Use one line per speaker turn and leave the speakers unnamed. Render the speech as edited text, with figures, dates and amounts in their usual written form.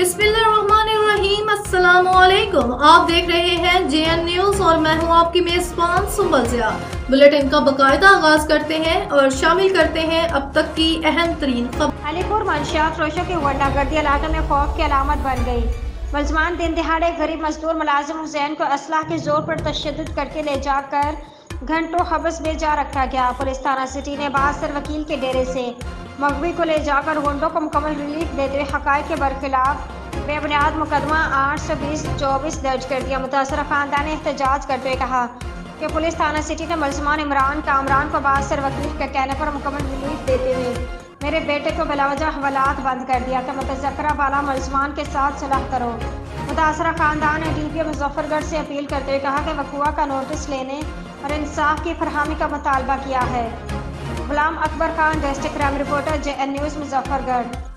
बिस्मिल्लाहिर्रहमानिर्रहीम। अस्सलामुअलैकुम। आप देख रहे हैं JN न्यूज और मैं हूं आपकी मेजबान सुंबल ज़िया। बुलेटिन का बाकायदा आगाज करते हैं और शामिल करते हैं अब तक की अहम तरीन खबर।
अलीपुर मंशियात फरोशों की गुंडागर्दी इलाके में खौफ की अलामत बन गई। मुलजमान दिन दिहाड़े गरीब मजदूर मुलाजिम हुसैन को असलाह के जोर पर तशद्दुद करके ले जाकर घंटों हबस में जा रखा गया। पुलिस थाना सिटी ने बासर वकील के डेरे से मगवी को ले जाकर गुंडों को मुकम्मल रिलीफ देते हुए हकायक के बरखिलाफ बेबुनियाद मुकदमा 820-24 दर्ज कर दिया। मुतासरा खानदान ने एहतजाज करते हुए कहा कि पुलिस थाना सिटी ने मुलजमान इमरान कामरान को बासर वकील के कहने पर मुकम्मल रिलीफ देते हुए मेरे बेटे को बिलावजह हवालात बंद कर दिया कि मुतज़क्करा वाला मुलजमान के साथ सुलह करो। मुतासरा खानदान ने DPO मुजफ्फरगढ़ से अपील करते हुए कहा कि वक़ुआ का नोटिस लेने और इंसाफ की फरहमी का मुतालबा किया है। Ghulam Akbar Khan, district crime reporter, JN news, Muzaffargarh.